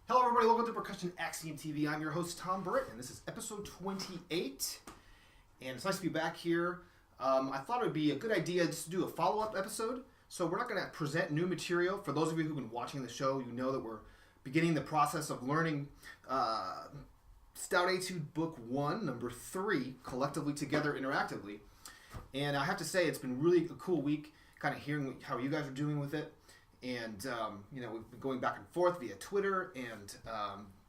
Hello everybody, welcome to Percussion Axiom TV. I'm your host Tom Burritt, and this is episode 28. And it's nice to be back here. I thought it would be a good idea just to do a follow-up episode. So we're not going to present new material. For those of you who've been watching the show, you know that we're beginning the process of learning Stout Etude Book 1, number 3, collectively together interactively. And I have to say, it's been really a cool week, kind of hearing how you guys are doing with it. And, we've been going back and forth via Twitter and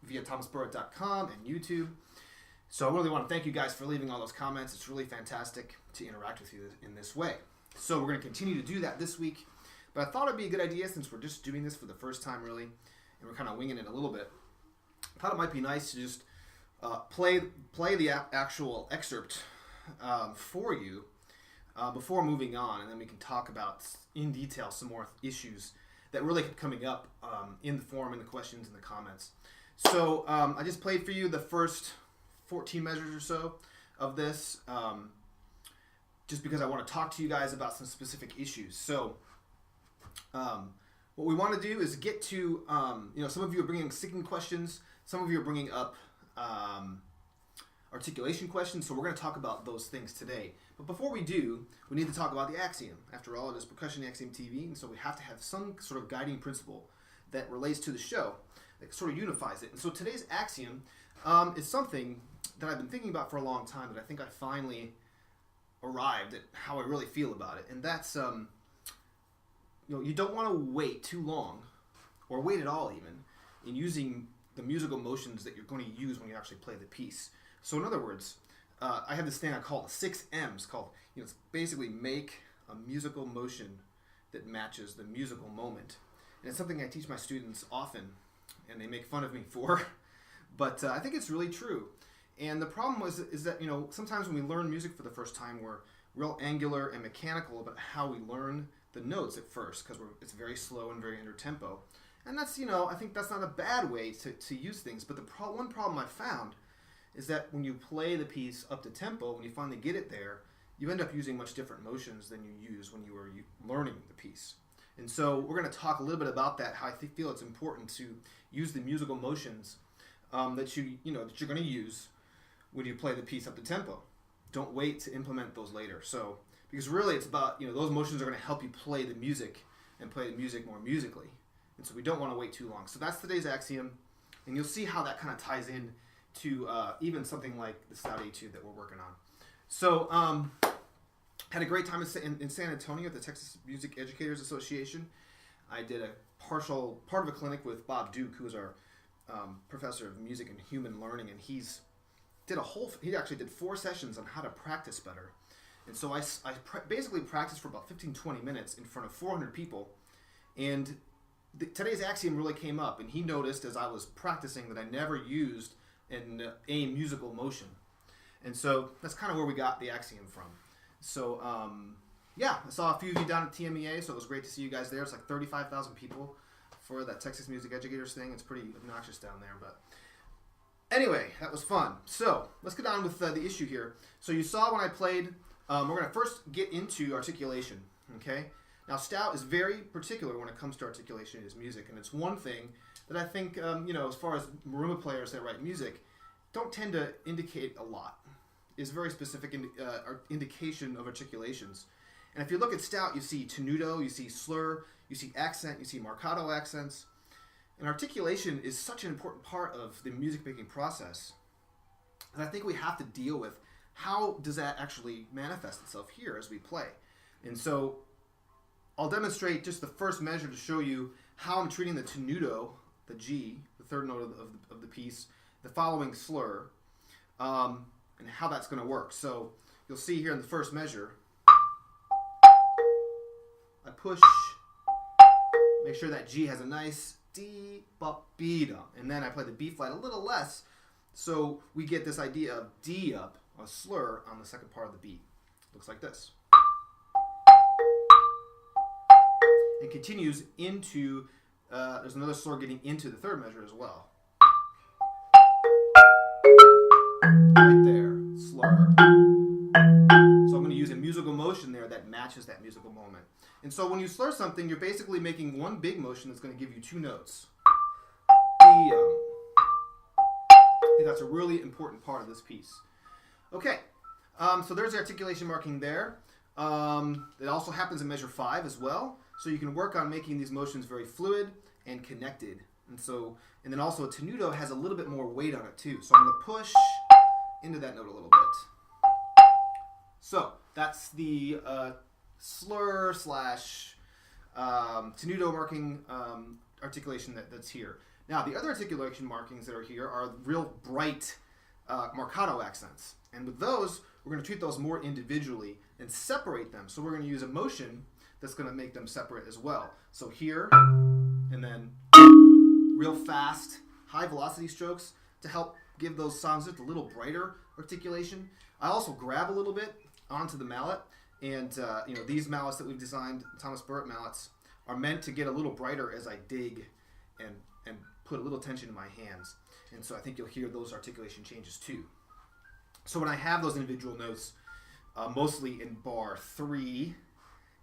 via thomasburritt.com and YouTube. So I really want to thank you guys for leaving all those comments. It's really fantastic to interact with you in this way. So we're going to continue to do that this week. But I thought it'd be a good idea, since we're just doing this for the first time, really, and we're kind of winging it a little bit. I thought it might be nice to just play the actual excerpt for you before moving on, and then we can talk about in detail some more issues that really kept coming up in the forum, in the questions, and the comments. So I just played for you the first 14 measures or so of this, just because I want to talk to you guys about some specific issues. So what we want to do is get to, some of you are bringing sticking questions, some of you are bringing up articulation questions, so we're going to talk about those things today. But before we do, we need to talk about the Axiom. After all, it is Percussion Axiom TV, and so we have to have some sort of guiding principle that relates to the show, that sort of unifies it. And so today's Axiom is something that I've been thinking about for a long time, that I think I finally arrived at how I really feel about it. And that's, you don't want to wait too long, or wait at all even, in using the musical motions that you're going to use when you actually play the piece. So in other words, I have this thing I call the 6 M's, called, it's basically make a musical motion that matches the musical moment. And it's something I teach my students often, and they make fun of me for, but I think it's really true. And the problem is that, sometimes when we learn music for the first time, we're real angular and mechanical about how we learn the notes at first, because it's very slow and very inter-tempo. And that's, I think that's not a bad way to use things, but the one problem I found is that when you play the piece up to tempo, when you finally get it there, you end up using much different motions than you use when you were learning the piece. And so we're going to talk a little bit about that, how I feel it's important to use the musical motions that you're going to use when you play the piece up to tempo. Don't wait to implement those later. So, because really it's about, those motions are going to help you play the music and play the music more musically. And so we don't want to wait too long. So that's today's Axiom, and you'll see how that kind of ties in to even something like the Stout Etude that we're working on. So, had a great time in San Antonio at the Texas Music Educators Association. I did a part of a clinic with Bob Duke, who is our professor of music and human learning, and he actually did 4 sessions on how to practice better. And so I basically practiced for about 15-20 minutes in front of 400 people, and today's Axiom really came up, and he noticed as I was practicing that I never used a musical motion. And so that's kind of where we got the Axiom from. So, I saw a few of you down at TMEA, so it was great to see you guys there. It's like 35,000 people for that Texas Music Educators thing. It's pretty obnoxious down there, but anyway, that was fun. So, let's get on with the issue here. So you saw when I played, we're going to first get into articulation, okay? Now, Stout is very particular when it comes to articulation in his music, and it's one thing that I think, as far as marimba players that write music, don't tend to indicate a lot. Is very specific indication of articulations. And if you look at Stout, you see tenuto, you see slur, you see accent, you see marcato accents. And articulation is such an important part of the music making process. And I think we have to deal with how does that actually manifest itself here as we play. And so I'll demonstrate just the first measure to show you how I'm treating the tenuto the G, the third note of the piece, the following slur, and how that's going to work. So you'll see here in the first measure, I push, make sure that G has a nice D, ba, B, da, and then I play the B flat a little less, so we get this idea of D up, a slur on the second part of the beat. Looks like this. And continues into, there's another slur getting into the third measure as well. Right there, slur. So I'm going to use a musical motion there that matches that musical moment. And so when you slur something, you're basically making one big motion that's going to give you two notes. I think that's a really important part of this piece. Okay, so there's the articulation marking there. It also happens in measure 5 as well. So you can work on making these motions very fluid and connected. And then also a tenuto has a little bit more weight on it too. So I'm going to push into that note a little bit. So that's the slur slash tenuto marking articulation that's here. Now the other articulation markings that are here are real bright marcato accents. And with those, we're going to treat those more individually and separate them. So we're going to use a motion that's going to make them separate as well. So here, and then real fast, high velocity strokes to help give those sounds just a little brighter articulation. I also grab a little bit onto the mallet, and these mallets that we've designed, Thomas Burritt mallets, are meant to get a little brighter as I dig and put a little tension in my hands. And so I think you'll hear those articulation changes too. So when I have those individual notes, mostly in bar 3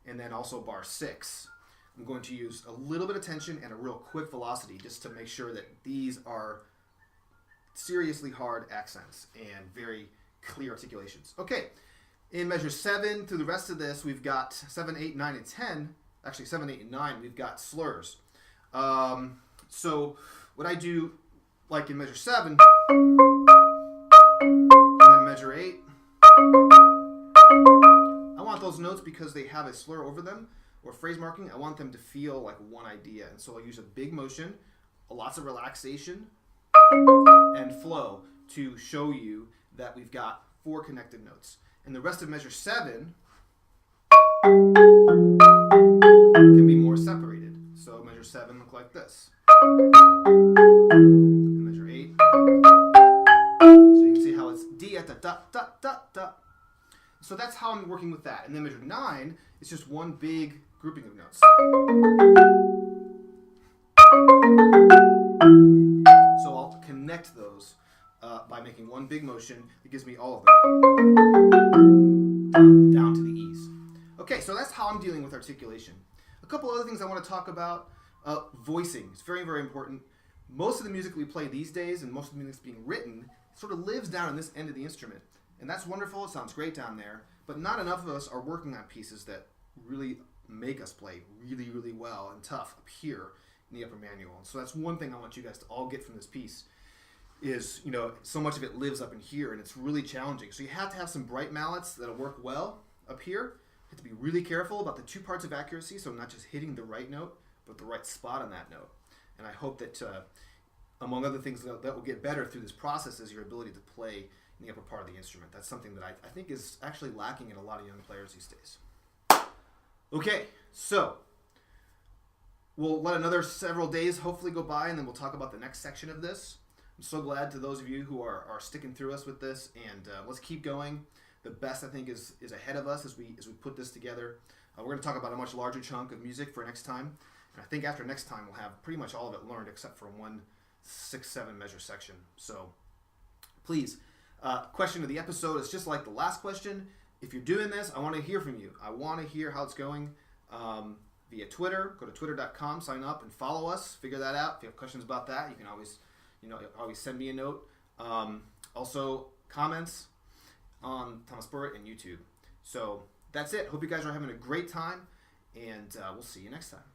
and then also bar 6, I'm going to use a little bit of tension and a real quick velocity just to make sure that these are seriously hard accents and very clear articulations. Okay, in measure 7 through the rest of this, we've got 7, 8, 9, and 10. Actually, 7, 8, and 9, we've got slurs. So what I do, like in measure 7, and then measure 8, I want those notes because they have a slur over them, or phrase marking, I want them to feel like one idea. And so I'll use a big motion, lots of relaxation, and flow to show you that we've got 4 connected notes. And the rest of measure 7 can be more separated. So measure 7 look like this. And measure 8. So you can see how it's D at the da, da, da, da. So that's how I'm working with that. And then measure 9 is just one big grouping of notes. So I'll connect those by making one big motion that gives me all of them down to the E's. Okay, so that's how I'm dealing with articulation. A couple other things I want to talk about. Voicing is very, very important. Most of the music we play these days and most of the music that's being written sort of lives down in this end of the instrument. And that's wonderful. It sounds great down there. But not enough of us are working on pieces that really make us play really, really well and tough up here in the upper manual. And so that's one thing I want you guys to all get from this piece is, so much of it lives up in here and it's really challenging. So you have to have some bright mallets that'll work well up here. You have to be really careful about the 2 parts of accuracy, so not just hitting the right note, but the right spot on that note. And I hope that, among other things, that will get better through this process is your ability to play in the upper part of the instrument. That's something that I think is actually lacking in a lot of young players these days. Okay, so we'll let another several days hopefully go by, and then we'll talk about the next section of this. I'm so glad to those of you who are sticking through us with this, and let's keep going. The best, I think, is ahead of us as we put this together. We're going to talk about a much larger chunk of music for next time, and I think after next time we'll have pretty much all of it learned except for one 6-7 measure section. So please, question of the episode is just like the last question. If you're doing this, I want to hear from you. I want to hear how it's going via Twitter. Go to twitter.com, sign up, and follow us. Figure that out. If you have questions about that, you can always send me a note. Also, comments on Thomas Burritt and YouTube. So that's it. Hope you guys are having a great time, and we'll see you next time.